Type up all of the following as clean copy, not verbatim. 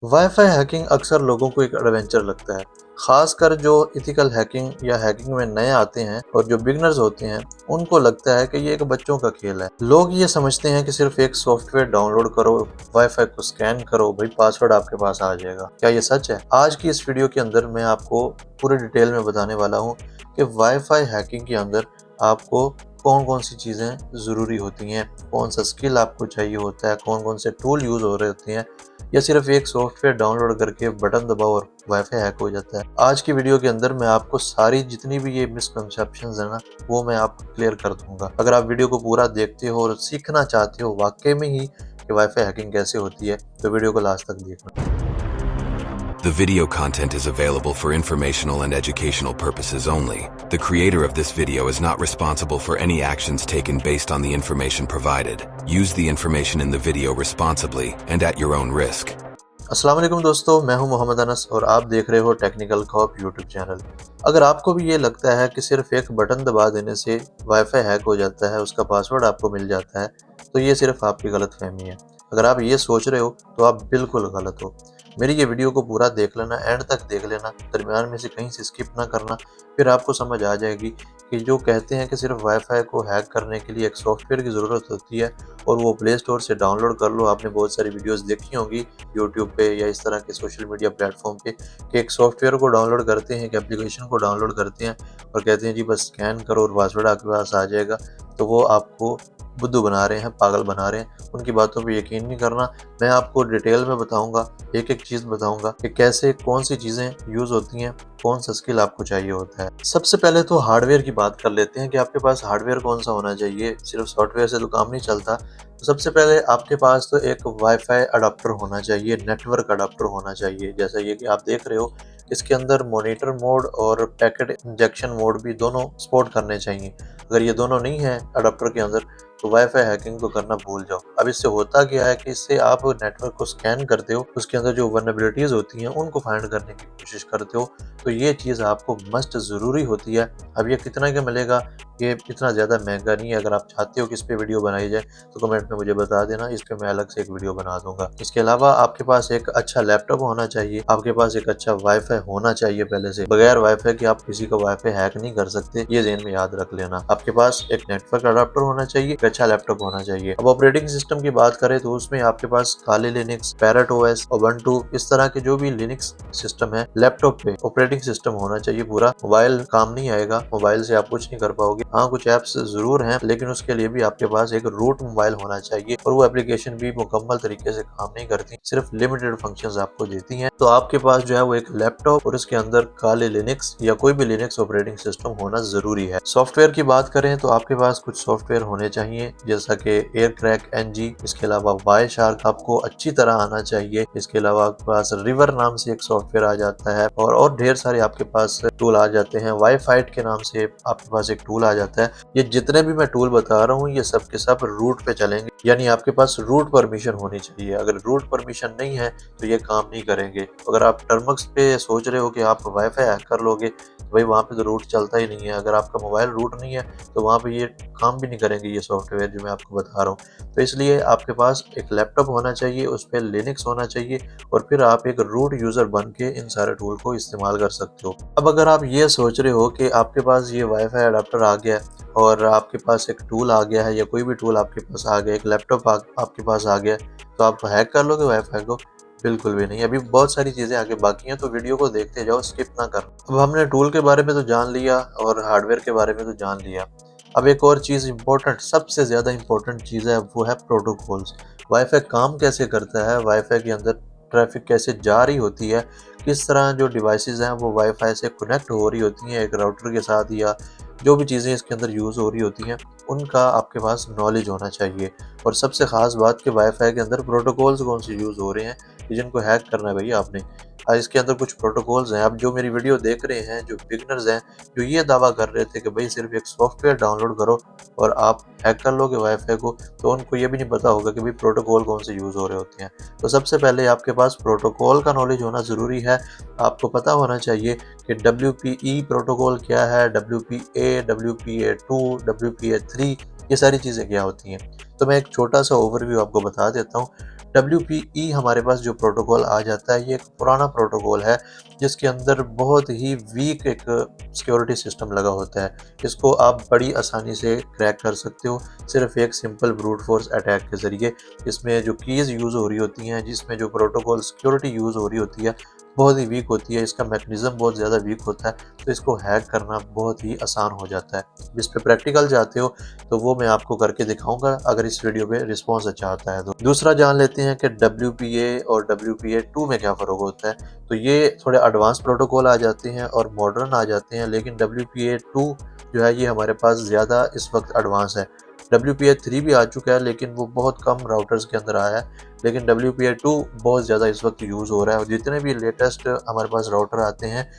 Wifi hacking अक्सर लोगों को एक एडवेंचर लगता है, खासकर जो इथिकल हैकिंग या हैकिंग में नए आते हैं और जो बिगनर्स होते हैं, उनको लगता है कि ये एक बच्चों का खेल है। लोग ये समझते हैं कि सिर्फ एक सॉफ्टवेयर डाउनलोड करो, वाईफाई को स्कैन करो, भाई पासवर्ड आपके पास आ जाएगा। क्या ये सच है? आज की इस वीडियो के अंदर मैं आपको पूरे डिटेल में बताने वाला हूँ कि वाईफाई हैकिंग के अंदर आपको कौन कौन सी चीज़ें ज़रूरी होती हैं, कौन सा स्किल आपको चाहिए होता है, कौन कौन से टूल यूज़ हो रहे होते हैं, या सिर्फ एक सॉफ्टवेयर डाउनलोड करके बटन दबाओ और वाईफाई हैक हो जाता है। आज की वीडियो के अंदर मैं आपको सारी जितनी भी ये मिसकंसेप्शंस है ना, वो मैं आपको क्लियर कर दूंगा। अगर आप वीडियो को पूरा देखते हो और सीखना चाहते हो वाकई में ही कि वाईफाई हैकिंग कैसे होती है, तो वीडियो को लास्ट तक देखना। The video content is available for informational and educational purposes only. The creator of this video is not responsible for any actions taken based on the information provided. Use the information in the video responsibly and at your own risk. अस्सलाम वालेकुम दोस्तों, मैं हूं मोहम्मद अनस और आप देख रहे हो टेक्निकल खौफ यूट्यूब चैनल। अगर आपको भी ये लगता है कि सिर्फ एक बटन दबा देने से वाईफाई हैक हो जाता है, उसका पासवर्ड आपको मिल जाता है, तो ये सिर्फ आपकी गलतफहमी है। अगर आप ये सोच रहे हो तो आप बिल्कुल गलत हो। मेरी ये वीडियो को पूरा देख लेना, एंड तक देख लेना, दरमियान में से कहीं से स्किप ना करना, फिर आपको समझ आ जाएगी कि जो कहते हैं कि सिर्फ वाईफाई को हैक करने के लिए एक सॉफ्टवेयर की ज़रूरत होती है और वो प्ले स्टोर से डाउनलोड कर लो। आपने बहुत सारी वीडियोस देखी होंगी यूट्यूब पे या इस तरह के सोशल मीडिया प्लेटफॉर्म पे कि एक सॉफ्टवेयर को डाउनलोड करते हैं, एक एप्लीकेशन को डाउनलोड करते हैं और कहते हैं जी बस स्कैन करो और पासवर्ड आपके पास आ जाएगा। तो वो आपको बुद्धू बना रहे हैं, पागल बना रहे हैं। उनकी बातों पे यकीन नहीं करना। मैं आपको डिटेल में बताऊंगा, एक एक चीज़ बताऊंगा कि कैसे कौन सी चीज़ें यूज़ होती हैं, कौन सा स्किल आपको चाहिए होता है। सबसे पहले तो हार्डवेयर की बात कर लेते हैं कि आपके पास हार्डवेयर कौन सा होना चाहिए। सिर्फ सॉफ्टवेयर से तो काम नहीं चलता। तो सबसे पहले आपके पास तो एक वाईफाई अडाप्टर होना चाहिए, नेटवर्क अडाप्टर होना चाहिए। जैसा ये कि आप देख रहे हो, इसके अंदर मॉनिटर मोड और पैकेट इंजेक्शन मोड भी दोनों सपोर्ट करने चाहिए। अगर ये दोनों नहीं है अडाप्टर के अंदर, तो वाईफाई हैकिंग तो करना भूल जाओ। अब इससे होता क्या है कि इससे आप नेटवर्क को स्कैन करते हो, उसके अंदर जो वल्नरेबिलिटीज होती हैं उनको फाइंड करने की कोशिश करते हो। तो ये चीज़ आपको मस्ट ज़रूरी होती है। अब ये कितना का मिलेगा, ये इतना ज़्यादा महंगा नहीं है। अगर आप चाहते हो कि इस पे वीडियो बनाई जाए तो कमेंट में मुझे बता देना, इस पे मैं अलग से एक वीडियो बना दूंगा। इसके अलावा आपके पास एक अच्छा लैपटॉप होना चाहिए, आपके पास एक अच्छा वाईफाई होना चाहिए पहले से। बगैर वाईफाई के आप किसी का वाईफाई हैक नहीं कर सकते, ये ज़हन में याद रख लेना। आपके पास एक नेटवर्क अडाप्टर होना चाहिए, एक अच्छा लैपटॉप होना चाहिए। अब ऑपरेटिंग सिस्टम की बात करें तो उसमें आपके पास काली लिनक्स, पैरेट ओएस, उबुंटू, इस तरह के जो भी लिनक्स सिस्टम है लैपटॉप पे ऑपरेटिंग सिस्टम होना चाहिए पूरा। मोबाइल काम नहीं आएगा, मोबाइल से आप कुछ नहीं कर पाओगे। हाँ, कुछ ऐप्स जरूर हैं, लेकिन उसके लिए भी आपके पास एक रूट मोबाइल होना चाहिए और वो एप्लीकेशन भी मुकम्मल तरीके से काम नहीं करती, सिर्फ लिमिटेड फंक्शंस आपको देती हैं। तो आपके पास जो है वो एक लैपटॉप और उसके अंदर काले लिनक्स या कोई भी लिनक्स ऑपरेटिंग सिस्टम होना जरूरी है। सॉफ्टवेयर की बात करें तो आपके पास कुछ सॉफ्टवेयर होने चाहिए, जैसा कि एयर क्रैक एनजी, इसके अलावा वाई शार्क आपको अच्छी तरह आना चाहिए। इसके अलावा आपके पास रिवर नाम से एक सॉफ्टवेयर आ जाता है और ढेर सारे आपके पास टूल आ जाते हैं। वाई फाइट के नाम से आपके पास एक टूल आ जाता है। ये जितने भी मैं टूल बता रहा हूँ ये सब के सब रूट पे चलेंगे, यानी आपके पास रूट परमिशन होनी चाहिए। अगर रूट परमिशन नहीं है तो ये काम नहीं करेंगे। अगर आप टर्मक्स पे सोच रहे हो कि आप वाईफाई हैक कर लोगे, तो भाई वहाँ पे तो रूट चलता ही नहीं है। अगर आपका मोबाइल रूट नहीं है तो वहाँ पे ये काम भी नहीं करेंगे ये सॉफ्टवेयर जो मैं आपको बता रहा हूँ। तो इसलिए आपके पास एक लैपटॉप होना चाहिए, उस पर लिनक्स होना चाहिए और फिर आप एक रूट यूज़र बन के इन सारे टूल को इस्तेमाल कर सकते हो। अब अगर आप ये सोच रहे हो कि आपके पास ये वाईफाई अडाप्टर आ गया है और आपके पास एक टूल आ गया है या कोई भी टूल आपके पास आ गया, एक लैपटॉप आपके पास आ गया, तो आप हैक कर लोगे वाईफाई को? बिल्कुल भी नहीं। अभी बहुत सारी चीज़ें आगे बाकी हैं, तो वीडियो को देखते जाओ, स्किप ना करो। अब हमने टूल के बारे में तो जान लिया और हार्डवेयर के बारे में तो जान लिया। अब एक और चीज़ इम्पोर्टेंट, सबसे ज़्यादा इम्पोर्टेंट चीज़ है, वो है प्रोटोकॉल्स। वाईफाई काम कैसे करता है, वाईफाई के अंदर ट्रैफिक कैसे जा रही होती है, किस तरह जो डिवाइसेस हैं वो वाईफाई से कनेक्ट हो रही होती हैं एक राउटर के साथ, या जो भी चीज़ें इसके अंदर यूज़ हो रही होती हैं उनका आपके पास नॉलेज होना चाहिए। और सबसे ख़ास बात कि वाईफाई के अंदर प्रोटोकॉल्स कौन से यूज़ हो रहे हैं, कि जिनको हैक करना है भैया आपने। इसके अंदर कुछ प्रोटोकॉल्स हैं। अब जो मेरी वीडियो देख रहे हैं, जो बिगनर्स हैं, जो ये दावा कर रहे थे कि भाई सिर्फ एक सॉफ्टवेयर डाउनलोड करो और आप हैक कर लोगे वाईफाई को, तो उनको ये भी नहीं पता होगा कि भाई प्रोटोकॉल कौन से यूज़ हो रहे होते हैं। तो सबसे पहले आपके पास प्रोटोकॉल का नॉलेज होना ज़रूरी है। आपको पता होना चाहिए कि WPE प्रोटोकॉल क्या है, WPA, WPA2, WPA3, ये सारी चीज़ें क्या होती हैं। तो मैं एक छोटा सा ओवरव्यू आपको बता देता हूँ। WPE हमारे पास जो प्रोटोकॉल आ जाता है, ये एक पुराना प्रोटोकॉल है जिसके अंदर बहुत ही वीक एक सिक्योरिटी सिस्टम लगा होता है। इसको आप बड़ी आसानी से क्रैक कर सकते हो सिर्फ एक सिंपल ब्रूट फोर्स अटैक के ज़रिए। इसमें जो कीज़ यूज़ हो रही होती हैं, जिसमें जो प्रोटोकॉल सिक्योरिटी यूज़ हो रही होती है, बहुत ही वीक होती है। इसका मैकेनिज़्म बहुत ज़्यादा वीक होता है, तो इसको हैक करना बहुत ही आसान हो जाता है। जिस पे प्रैक्टिकल चाहते हो तो वो मैं आपको करके दिखाऊँगा अगर इस वीडियो पे रिस्पॉन्स अच्छा आता है तो। दूसरा जान लेते हैं कि WPA और WPA2 में क्या फ़र्क होता है। तो ये थोड़े एडवांस प्रोटोकॉल आ जाते हैं और मॉडर्न आ जाते हैं, लेकिन WPA2 जो है ये हमारे पास ज़्यादा इस वक्त एडवांस है। WPA3 भी आ चुका है लेकिन वो बहुत कम राउटर्स के अंदर आया है, लेकिन WPA2 बहुत ज़्यादा इस वक्त यूज़ हो रहा है। और जितने भी लेटेस्ट हमारे पास राउटर आते हैं,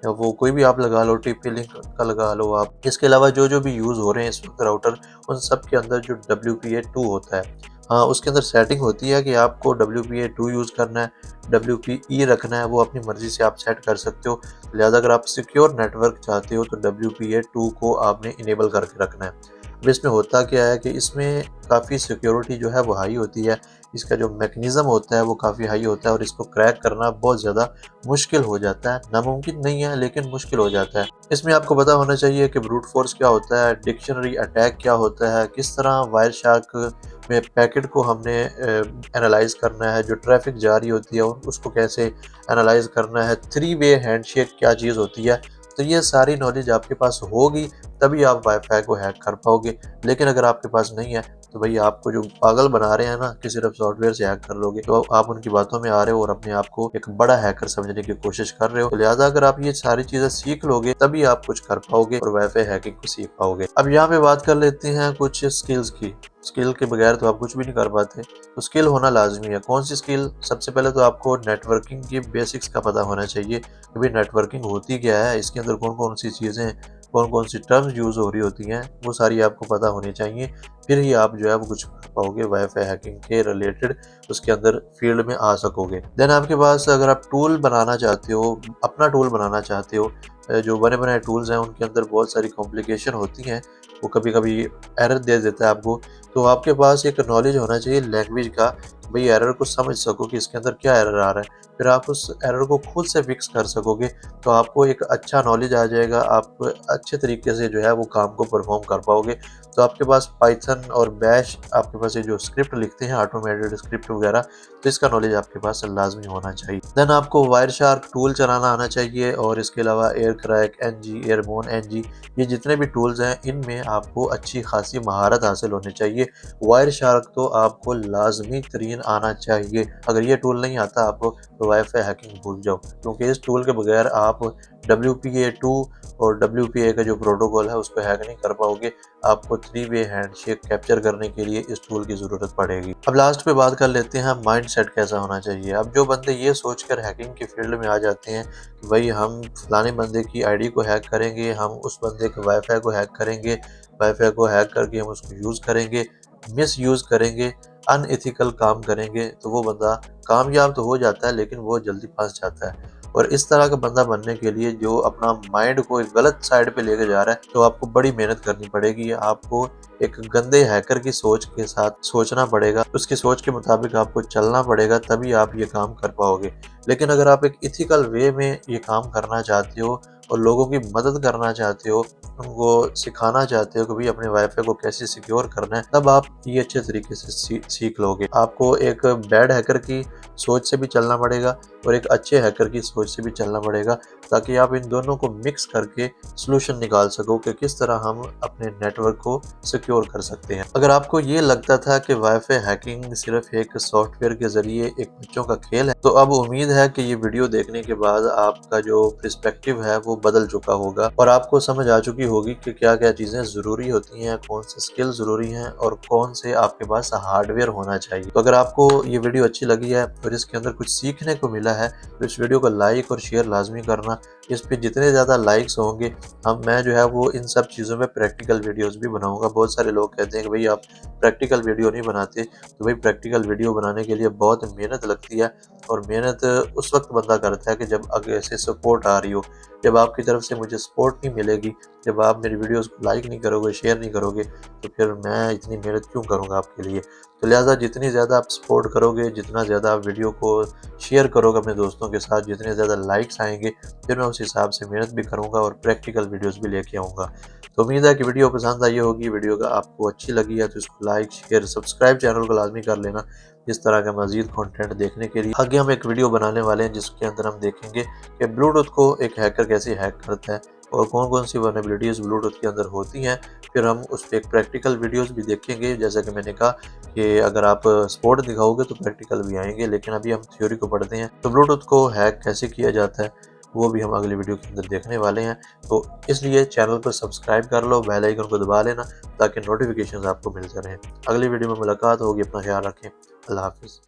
वो कोई भी आप लगा लो, TP-Link का लगा लो आप। इसके अलावा जो भी यूज़ हो रहे हैं इस वक्त राउटर, उन सब के अंदर जो WPA2 होता है, हाँ, उसके अंदर सेटिंग होती है कि आपको WPA2 यूज़ करना है, WPE रखना है, वो अपनी मर्ज़ी से आप सेट कर सकते हो। लिहाजा अगर आप सिक्योर नेटवर्क चाहते हो तो WPA2 को आपने इनेबल करके रखना है। अब इसमें होता क्या है कि इसमें काफ़ी सिक्योरिटी जो है वो हाई होती है, इसका जो मैकेनिज़्म होता है वो काफ़ी हाई होता है और इसको क्रैक करना बहुत ज़्यादा मुश्किल हो जाता है। नामुमकिन नहीं है लेकिन मुश्किल हो जाता है। इसमें आपको पता होना चाहिए कि ब्रूट फोर्स क्या होता है, डिक्शनरी अटैक क्या होता है, किस तरह वायरशार्क में पैकेट को हमने एनालाइज़ करना है, जो ट्रैफ़िक जा रही होती है उसको कैसे एनालाइज़ करना है, थ्री वे हैंडशेक क्या चीज़ होती है। तो ये सारी नॉलेज आपके पास होगी तभी आप वाईफ़ाई को हैक कर पाओगे। लेकिन अगर आपके पास नहीं है तो भई आपको जो पागल बना रहे हैं ना कि सिर्फ़ सॉफ्टवेयर से हैक कर लोगे, तो आप उनकी बातों में आ रहे हो और अपने आप को एक बड़ा हैकर समझने की कोशिश कर रहे हो। तो लिहाज़ा अगर आप ये सारी चीज़ें सीख लोगे तभी आप कुछ कर पाओगे और वाईफ़ाई हैकिंग को सीख पाओगे। अब यहाँ पे बात कर लेते हैं कुछ स्किल्स की। स्किल के बगैर तो आप कुछ भी नहीं कर पाते, तो स्किल होना लाज़मी है। कौन सी स्किल? सबसे पहले तो आपको नेटवर्किंग की बेसिक्स का पता होना चाहिए कि भाई नेटवर्किंग होती क्या है, इसके अंदर कौन-कौन सी चीज़ें, कौन-कौन सी टर्म्स यूज़ हो रही होती हैं, वो सारी आपको पता होनी चाहिए। फिर ही आप जो है वो कुछ कर पाओगे वाईफ़ाई हैकिंग के रिलेटेड, उसके अंदर फ़ील्ड में आ सकोगे। देन आपके पास अगर आप टूल बनाना चाहते हो, अपना टूल बनाना चाहते हो, जो बने-बनाए टूल्स हैं उनके अंदर बहुत सारी कॉम्प्लिकेशन होती हैं, वो कभी-कभी एरर दे देता है आपको, तो आपके पास एक नॉलेज होना चाहिए लैंग्वेज का, भई एरर को समझ सको कि इसके अंदर क्या एरर आ रहा है। फिर आप उस एरर को खुद से फिक्स कर सकोगे, तो आपको एक अच्छा नॉलेज आ जाएगा, आप अच्छे तरीके से जो है वो काम को परफ़ॉर्म कर पाओगे। तो आपके पास पाइथन और बैश, आपके पास ये जो स्क्रिप्ट लिखते हैं ऑटोमेटेड स्क्रिप्ट वगैरह, तो इसका नॉलेज आपके पास लाज़मी होना चाहिए। देन आपको वायरशार्क टूल चलाना आना चाहिए और इसके अलावा एयरक्रैक, एनजी, एयरबोर्न एनजी, ये जितने भी टूल्स हैं इनमें आपको अच्छी खासी महारत हासिल होनी चाहिए। वायरशार्क तो आपको लाज़मी तरीन आना चाहिए। अगर ये टूल नहीं आता आपको तो वाईफ़ाई हैकिंग भूल जाओ, क्योंकि इस टूल के बगैर आप WPA2 और WPA का जो प्रोटोकॉल है उसको हैक नहीं कर पाओगे। आपको थ्री वे हैंडशेक कैप्चर करने के लिए इस टूल की ज़रूरत पड़ेगी। अब लास्ट पे बात कर लेते हैं माइंडसेट कैसा होना चाहिए। अब जो बंदे ये सोचकर हैकिंग की फील्ड में आ जाते हैं कि भाई हम फलाने बंदे की आईडी को हैक करेंगे, हम उस बंदे के वाईफ़ाई को हैक करेंगे, वाईफ़ाई को हैक करके हम उसको यूज़ करेंगे, मिसयूज़ करेंगे, अनएथिकल काम करेंगे, तो वो बंदा कामयाब तो हो जाता है लेकिन वो जल्दी फँस जाता है। और इस तरह का बंदा बनने के लिए जो अपना माइंड को एक गलत साइड पे लेके जा रहा है, तो आपको बड़ी मेहनत करनी पड़ेगी। आपको एक गंदे हैकर की सोच के साथ सोचना पड़ेगा, उसकी सोच के मुताबिक आपको चलना पड़ेगा, तभी आप ये काम कर पाओगे। लेकिन अगर आप एक एथिकल वे में ये काम करना चाहते हो और लोगों की मदद करना चाहते हो, उनको सिखाना चाहते हो कि भाई अपने वाईफ़ाई को कैसे सिक्योर करना है, तब आप ये अच्छे तरीके से सीख लोगे। आपको एक बैड हैकर की सोच से भी चलना पड़ेगा और एक अच्छे हैकर की सोच से भी चलना पड़ेगा, ताकि आप इन दोनों को मिक्स करके सॉल्यूशन निकाल सको कि किस तरह हम अपने नेटवर्क को सिक्योर कर सकते हैं। अगर आपको ये लगता था कि वाईफ़ाई हैकिंग सिर्फ एक सॉफ्टवेयर के ज़रिए एक बच्चों का खेल है, तो अब उम्मीद है कि ये वीडियो देखने के बाद आपका जो पर्सपेक्टिव है वो बदल चुका होगा और आपको समझ आ चुकी होगी कि क्या-क्या चीज़ें ज़रूरी होती हैं, कौन से स्किल ज़रूरी हैं और कौन से आपके पास हार्डवेयर होना चाहिए। तो अगर आपको ये वीडियो अच्छी लगी है और इसके अंदर कुछ सीखने को मिला है, तो इस वीडियो को लाइक और शेयर लाज़मी करना। इस पे जितने ज़्यादा लाइक्स होंगे, मैं जो है वो इन सब चीज़ों में प्रैक्टिकल वीडियोज़ भी बनाऊँगा। बहुत सारे लोग कहते हैं कि भई आप प्रैक्टिकल वीडियो नहीं बनाते, तो भाई प्रैक्टिकल वीडियो बनाने के लिए बहुत मेहनत लगती है और मेहनत उस वक़्त बंदा करता है कि जब आगे से सपोर्ट आ रही हो। जब आपकी तरफ से मुझे सपोर्ट नहीं मिलेगी, जब आप मेरी वीडियोज़ को लाइक नहीं करोगे, शेयर नहीं करोगे, तो फिर मैं इतनी मेहनत क्यों करूँगा आपके लिए। तो लिहाज़ा जितनी ज़्यादा आप सपोर्ट करोगे, जितना ज़्यादा आप वीडियो को शेयर करोगे अपने दोस्तों के साथ, जितने ज़्यादा लाइक्स आएँगे, फिर मैं उस हिसाब से मेहनत भी करूँगा और प्रैक्टिकल वीडियोज़ भी लेके आऊँगा। तो उम्मीद है कि वीडियो पसंद आई होगी। वीडियो का आपको अच्छी लगी है तो इसको लाइक, शेयर, सब्सक्राइब चैनल को लाज़मी कर लेना, इस तरह का मज़ीद कंटेंट देखने के लिए। आगे हम एक वीडियो बनाने वाले हैं जिसके अंदर हम देखेंगे कि ब्लूटूथ को एक हैकर कैसे हैक करता है और कौन-कौन सी वल्नरेबिलिटीज़ ब्लूटूथ के अंदर होती हैं। फिर हम उस पे एक प्रैक्टिकल वीडियोज़ भी देखेंगे, जैसा कि मैंने कहा कि अगर आप सपोर्ट दिखाओगे तो प्रैक्टिकल भी आएँगे, लेकिन अभी हम थ्योरी को पढ़ते हैं। तो ब्लूटूथ को हैक कैसे किया जाता है, वो भी हम अगली वीडियो के अंदर देखने वाले हैं। तो इसलिए चैनल को सब्सक्राइब कर लो, बेल आइकन को दबा लेना ताकि नोटिफ़िकेशंस आपको मिलते रहें। अगली वीडियो में मुलाकात होगी, अपना ख्याल रखें। अल्लाह हाफ़िज़।